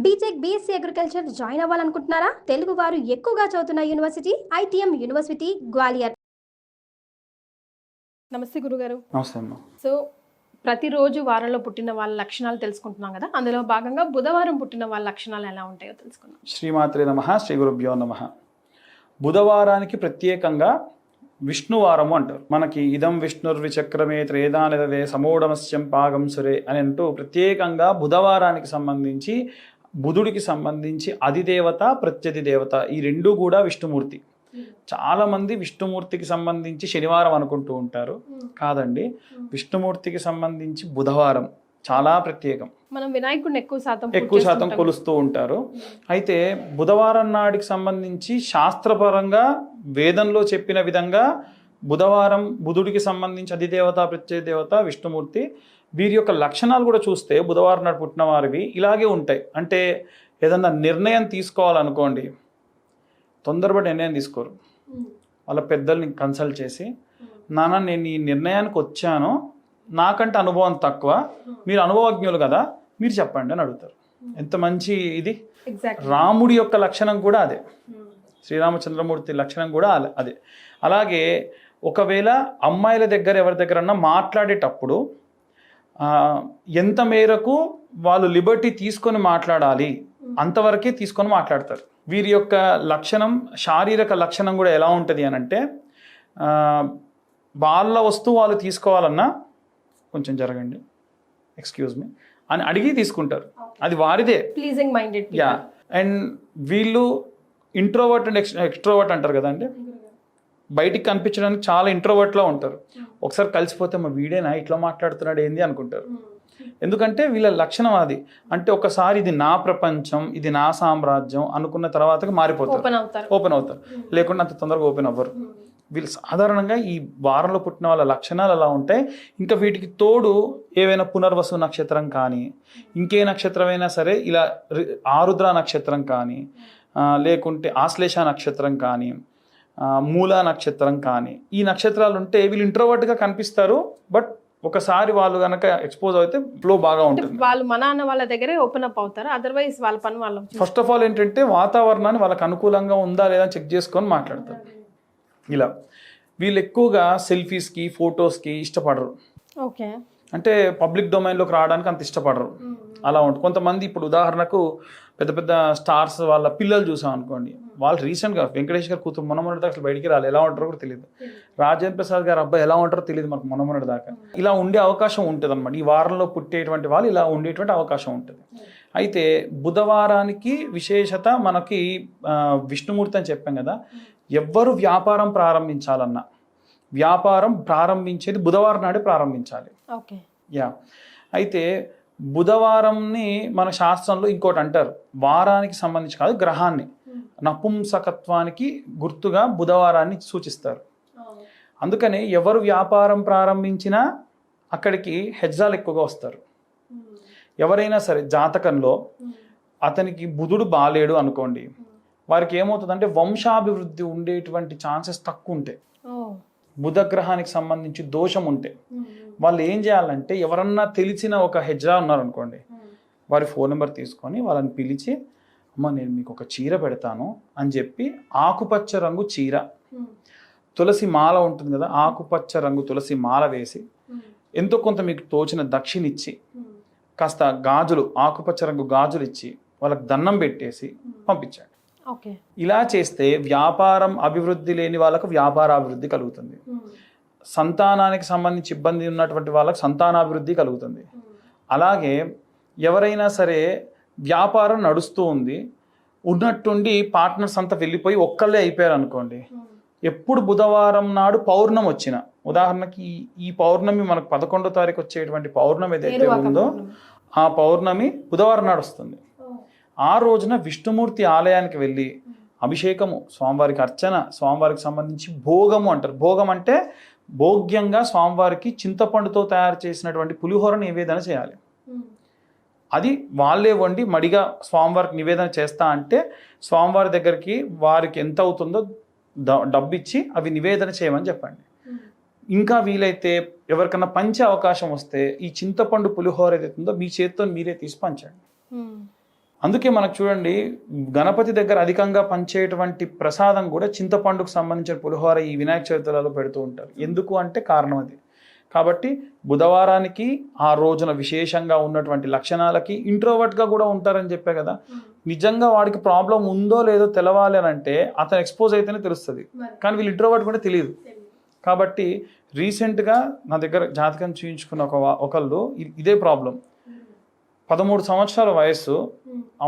BTech BSc agriculture join అవ్వాలనుకుంటున్నారా? తెలుగు వారు ఎక్కువగా చదువుతున్న యూనివర్సిటీ ఐటీఎం యూనివర్సిటీ గ్వాలియర్. నమస్తే గురుగారు. నమస్తే అమ్మ. సో ప్రతిరోజు వారంలో పుట్టిన వాళ్ళ లక్షణాలు తెలుసుకుంటున్నాం కదా, అందులో భాగంగా బుధవారం పుట్టిన వాళ్ళ లక్షణాలు ఎలా ఉంటాయో తెలుసుకుందాం. శ్రీమాత్రే నమః, శ్రీ గురుభ్యో నమః. బుధవారానికి ప్రత్యేకంగా విష్ణువారము అంటారు. మనకి ఇదం విష్ణుర్విచక్రమే త్రేదానిదవే సమూఢమస్యం పాగం సురే అని అంటూ ప్రత్యేకంగా బుధవారానికి సంబంధించి బుధుడికి సంబంధించి అధిదేవత ప్రత్యధి దేవత ఈ రెండూ కూడా విష్ణుమూర్తి. చాలామంది విష్ణుమూర్తికి సంబంధించి శనివారం అనుకుంటూ ఉంటారు. కాదండి, విష్ణుమూర్తికి సంబంధించి బుధవారం చాలా ప్రత్యేకం. మనం వినాయకుడిని ఎక్కువ శాతం కొలుస్తూ ఉంటారు. అయితే బుధవారం నాడికి సంబంధించి శాస్త్రపరంగా వేదంలో చెప్పిన విధంగా బుధవారం బుధుడికి సంబంధించి అధిదేవత ప్రత్యేక దేవత విష్ణుమూర్తి. వీరి యొక్క లక్షణాలు కూడా చూస్తే బుధవారం నాడు పుట్టిన వారివి ఇలాగే ఉంటాయి. అంటే ఏదన్నా నిర్ణయం తీసుకోవాలనుకోండి, తొందరపడి నిర్ణయం తీసుకోరు. వాళ్ళ పెద్దల్ని కన్సల్ట్ చేసి, నాన్న నేను ఈ నిర్ణయానికి వచ్చాను, నాకంటే అనుభవం తక్కువ, మీరు అనుభవజ్ఞులు కదా, మీరు చెప్పండి అని అడుగుతారు. ఎంత మంచి ఇది. రాముడి యొక్క లక్షణం కూడా అదే, శ్రీరామచంద్రమూర్తి లక్షణం కూడా అదే. అలాగే ఒకవేళ అమ్మాయిల దగ్గర ఎవరి దగ్గరన్నా మాట్లాడేటప్పుడు ఎంత మేరకు వాళ్ళు లిబర్టీ తీసుకొని మాట్లాడాలి అంతవరకే తీసుకొని మాట్లాడతారు. వీరి యొక్క లక్షణం, శారీరక లక్షణం కూడా ఎలా ఉంటుంది అని అంటే, వాళ్ళ వస్తువు వాళ్ళు తీసుకోవాలన్నా కొంచెం జరగండి, ఎక్స్క్యూజ్ మీ అని అడిగి తీసుకుంటారు. అది వారిదే, ప్లీజింగ్ మైండెడ్. యా. అండ్ వీళ్ళు ఇంట్రోవర్ట్ అండ్ ఎక్స్ట్రోవర్ట్ అంటారు కదండి. బయటికి కనిపించడానికి చాలా ఇంట్రోవర్ట్లా ఉంటారు. ఒకసారి కలిసిపోతే మా వీడేనా ఇట్లా మాట్లాడుతున్నాడు ఏంది అనుకుంటారు. ఎందుకంటే వీళ్ళ లక్షణం అది. అంటే ఒకసారి ఇది నా ప్రపంచం, ఇది నా సామ్రాజ్యం అనుకున్న తర్వాతకి మారిపోతారు, ఓపెన్ అవుతారు. లేకుండా అంత తొందరగా ఓపెన్ అవ్వరు. వీళ్ళు సాధారణంగా ఈ వారంలో పుట్టిన వాళ్ళ లక్షణాలు అలా ఉంటాయి. ఇంకా వీటికి తోడు ఏవైనా పునర్వసు నక్షత్రం కానీ, ఇంకే నక్షత్రమైనా సరే, ఇలా ఆరుద్ర నక్షత్రం కానీ, లేకుంటే ఆశ్లేష నక్షత్రం కానీ, మూలా నక్షత్రం కానీ, ఈ నక్షత్రాలు ఉంటే వీళ్ళు ఇంట్రోవర్ట్గా కనిపిస్తారు. బట్ ఒకసారి వాళ్ళు కనుక ఎక్స్పోజ్ అయితే ఫ్లో బాగా ఉంటుంది. వాళ్ళు మన అన్న వాళ్ళ దగ్గరే ఓపెన్ అప్ అవుతారు. అదర్వైజ్ వాళ్ళ పని వాళ్ళు. ఫస్ట్ ఆఫ్ ఆల్ ఏంటంటే వాతావరణాన్ని వాళ్ళకి అనుకూలంగా ఉందా లేదా చెక్ చేసుకొని మాట్లాడతారు. ఇలా వీళ్ళు ఎక్కువగా సెల్ఫీస్కి, ఫొటోస్కి ఇష్టపడరు. ఓకే. అంటే పబ్లిక్ డొమైన్లోకి రావడానికి అంత ఇష్టపడరు. అలా ఉంటుంది. కొంతమంది ఇప్పుడు ఉదాహరణకు పెద్ద పెద్ద స్టార్స్ వాళ్ళ పిల్లలు చూసాం అనుకోండి, వాళ్ళు రీసెంట్గా వెంకటేష్ గారు కూతురు మొన్నమొన్నటి దాకా అసలు బయటికి రాలి, ఎలా ఉంటారో కూడా తెలియదు. రాజేంద్ర ప్రసాద్ గారు అబ్బాయి ఎలా ఉంటారో తెలియదు మనకు మొన్నమొన్నటి దాకా. ఇలా ఉండే అవకాశం ఉంటుంది అనమాట. ఈ వారంలో పుట్టేటువంటి వాళ్ళు ఇలా ఉండేటువంటి అవకాశం ఉంటుంది. అయితే బుధవారానికి విశేషత మనకి విష్ణుమూర్తి అని చెప్పాం కదా. ఎవ్వరు వ్యాపారం ప్రారంభించాలన్నా వ్యాపారం ప్రారంభించేది బుధవారం నాడే ప్రారంభించాలి. ఓకే. యా. అయితే బుధవారంని మన శాస్త్రంలో ఇంకోటి అంటారు, వారానికి సంబంధించి కాదు, గ్రహాన్ని నపుంసకత్వానికి గుర్తుగా బుధవారాన్ని సూచిస్తారు. అందుకని ఎవరు వ్యాపారం ప్రారంభించినా అక్కడికి హెజ్జాలు ఎక్కువగా వస్తారు. ఎవరైనా సరే జాతకంలో అతనికి బుధుడు బాలేడు అనుకోండి, వారికి ఏమవుతుందంటే వంశాభివృద్ధి ఉండేటువంటి ఛాన్సెస్ తక్కువ ఉంటాయి. బుధగ్రహానికి సంబంధించి దోషం ఉంటే వాళ్ళు ఏం చేయాలంటే, ఎవరన్నా తెలిసిన ఒక హెజ్జా ఉన్నారనుకోండి, వారి ఫోన్ నెంబర్ తీసుకొని వాళ్ళని పిలిచి, అమ్మ నేను మీకు ఒక చీర పెడతాను అని చెప్పి, ఆకుపచ్చ రంగు చీర, తులసి మాల ఉంటుంది కదా, ఆకుపచ్చ రంగు తులసి మాల వేసి, ఎంతో కొంత మీకు తోచిన దక్షిణ ఇచ్చి, కాస్త గాజులు, ఆకుపచ్చ రంగు గాజులు ఇచ్చి వాళ్ళకి దండం పెట్టేసి పంపించండి. ఇలా చేస్తే వ్యాపారం అభివృద్ధి లేని వాళ్ళకు వ్యాపార అభివృద్ధి కలుగుతుంది. సంతానానికి సంబంధించి ఇబ్బంది ఉన్నటువంటి వాళ్ళకి సంతానాభివృద్ధి కలుగుతుంది. అలాగే ఎవరైనా సరే వ్యాపారం నడుస్తూ ఉంది, ఉన్నట్టుండి పార్ట్నర్స్ అంతా వెళ్ళిపోయి ఒక్కళ్ళే అయిపోయారు అనుకోండి, ఎప్పుడు బుధవారం నాడు పౌర్ణమి వచ్చిన, ఉదాహరణకి ఈ పౌర్ణమి మనకు 11వ తారీఖు వచ్చేటువంటి పౌర్ణమి ఏదైతే ఉందో, ఆ పౌర్ణమి బుధవారం నాడు వస్తుంది. ఆ రోజున విష్ణుమూర్తి ఆలయానికి వెళ్ళి అభిషేకము, స్వామివారికి అర్చన, స్వామివారికి సంబంధించి భోగము అంటారు. భోగం అంటే భోగ్యంగా స్వామివారికి చింతపండుతో తయారు చేసినటువంటి పులిహోర నివేదన చేయాలి. అది వాళ్ళే వండి మడిగా స్వామివారికి నివేదన చేస్తా అంటే, స్వామివారి దగ్గరికి వారికి ఎంత అవుతుందో డబ్బు ఇచ్చి అవి నివేదన చేయమని చెప్పండి. ఇంకా వీలైతే ఎవరికన్నా పంచే అవకాశం వస్తే ఈ చింతపండు పులిహోర ఏదైతుందో మీ చేతితో మీరే తీసి పంచండి. అందుకే మనకు చూడండి గణపతి దగ్గర అధికంగా పంచేటువంటి ప్రసాదం కూడా చింతపండుకు సంబంధించిన పులిహోర ఈ వినాయక చవితులలో పెడుతూ ఉంటారు. ఎందుకు అంటే కారణం అది. కాబట్టి బుధవారానికి ఆ రోజున విశేషంగా ఉన్నటువంటి లక్షణాలకి ఇంట్రోవర్ట్గా కూడా ఉంటారని చెప్పే కదా. నిజంగా వాడికి ప్రాబ్లం ఉందో లేదో తెలవాలి అని అంటే అతను ఎక్స్పోజ్ అయితేనే తెలుస్తుంది, కానీ వీళ్ళు ఇంట్రోవర్ట్ కూడా తెలియదు. కాబట్టి రీసెంట్గా నా దగ్గర జాతకం చూయించుకున్న ఒకళ్ళు ఇదే ప్రాబ్లం, 13 సంవత్సరాల వయస్సు.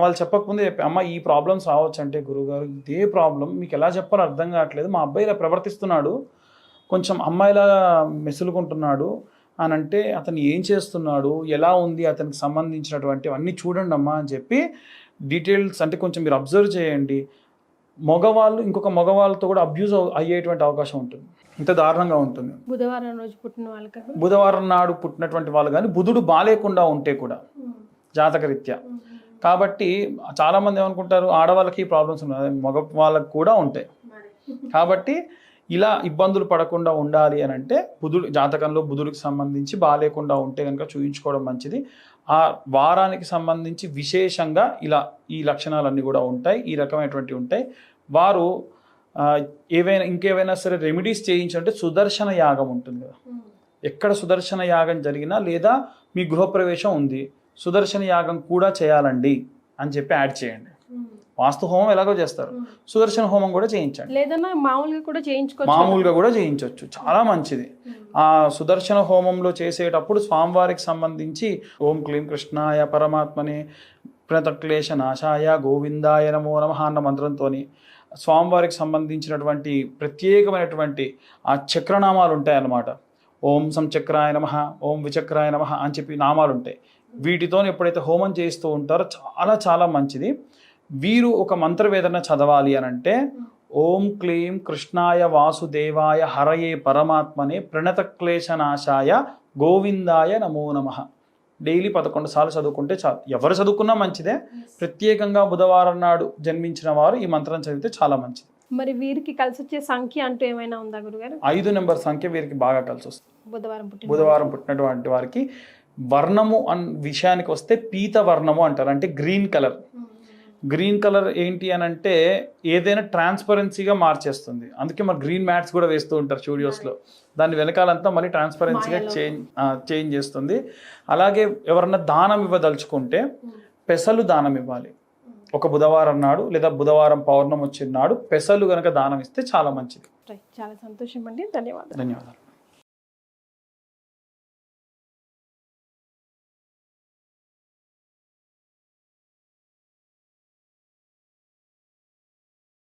వాళ్ళు చెప్పకముందే చెప్పి, అమ్మ ఈ ప్రాబ్లమ్స్ రావచ్చు అంటే గురువుగారు ఇదే ప్రాబ్లం, మీకు ఎలా చెప్పాలో అర్థం కావట్లేదు, మా అబ్బాయి ఇలా ప్రవర్తిస్తున్నాడు, కొంచెం అమ్మాయిలా మెసులుకుంటున్నాడు అని అంటే అతను ఏం చేస్తున్నాడు, ఎలా ఉంది, అతనికి సంబంధించినటువంటి అన్నీ చూడండి అమ్మా అని చెప్పి డీటెయిల్స్ అంటే కొంచెం మీరు అబ్జర్వ్ చేయండి. మగవాళ్ళు ఇంకొక మగవాళ్ళతో కూడా అబ్యూజ్ అయ్యేటువంటి అవకాశం ఉంటుంది, ఇంత దారుణంగా ఉంటుంది. బుధవారం రోజు పుట్టిన వాళ్ళకి, బుధవారం నాడు పుట్టినటువంటి వాళ్ళు కానీ బుధుడు బాలేకుండా ఉంటే కూడా జాతకరీత్యా. కాబట్టి చాలామంది ఏమనుకుంటారు ఆడవాళ్ళకి ప్రాబ్లమ్స్ ఉన్నాయి, మగ వాళ్ళకి కూడా ఉంటాయి. కాబట్టి ఇలా ఇబ్బందులు పడకుండా ఉండాలి అని అంటే బుధుడు జాతకంలో బుధుడికి సంబంధించి బాలేకుండా ఉంటే కనుక చూయించుకోవడం మంచిది. ఆ వారానికి సంబంధించి విశేషంగా ఇలా ఈ లక్షణాలన్నీ కూడా ఉంటాయి, ఈ రకమైనటువంటి ఉంటాయి. వారు ఇంకేవైనా సరే రెమెడీస్ చేయించాలంటే సుదర్శన యాగం ఉంటుంది కదా, ఎక్కడ సుదర్శన యాగం జరిగినా లేదా మీ గృహప్రవేశం ఉంది సుదర్శన యాగం కూడా చేయాలండి అని చెప్పి యాడ్ చేయండి. వాస్తు హోమం ఎలాగో చేస్తారు, సుదర్శన హోమం కూడా చేయించండి, లేదన్నా మామూలుగా కూడా చేయించవచ్చు, చాలా మంచిది. ఆ సుదర్శన హోమంలో చేసేటప్పుడు స్వామివారికి సంబంధించి ఓం క్లీం కృష్ణాయ పరమాత్మనే ప్రణతక్లేశ నాశాయ గోవిందాయ నమో నమః అన్న మంత్రంతో స్వామివారికి సంబంధించినటువంటి ప్రత్యేకమైనటువంటి ఆ చక్రనామాలు ఉంటాయన్నమాట. ఓం సంచక్రాయ నమః, ఓం విచక్రాయ నమః అని చెప్పి నామాలు ఉంటాయి. వీటితో ఎప్పుడైతే హోమం చేస్తూ ఉంటారో చాలా చాలా మంచిది. వీరు ఒక మంత్రవేదన చదవాలి అని అంటే ఓం క్లీం కృష్ణాయ వాసుదేవాయ హరయే పరమాత్మనే ప్రణతక్లేశనాశాయ గోవిందాయ నమో నమః డైలీ 11 సార్లు చదువుకుంటే చాలు. ఎవరు చదువుకున్నా మంచిదే, ప్రత్యేకంగా బుధవారం నాడు జన్మించిన వారు ఈ మంత్రం చదివితే చాలా మంచిది. మరి వీరికి కలిసి వచ్చే సంఖ్య అంటూ ఏమైనా ఉందా గురుగారు? 5 నెంబర్ సంఖ్య వీరికి బాగా కలిసి వస్తుంది. బుధవారం పుట్టినటువంటి వారికి వర్ణము విషయానికి వస్తే పీత వర్ణము అంటారు, అంటే గ్రీన్ కలర్. గ్రీన్ కలర్ ఏంటి అని అంటే ఏదైనా ట్రాన్స్పరెన్సీగా మార్చేస్తుంది. అందుకే మరి గ్రీన్ మ్యాట్స్ కూడా వేస్తూ ఉంటారు స్టూడియోస్లో, దాని వెనకాలంతా మళ్ళీ ట్రాన్స్పరెన్సీగా చేంజ్ చేస్తుంది. అలాగే ఎవరన్నా దానం ఇవ్వదలుచుకుంటే పెసలు దానం ఇవ్వాలి. ఒక బుధవారం నాడు లేదా బుధవారం పౌర్ణమి వచ్చిన నాడు పెసలు కనుక దానం ఇస్తే చాలా మంచిది. చాలా సంతోషం అండి, ధన్యవాదాలు.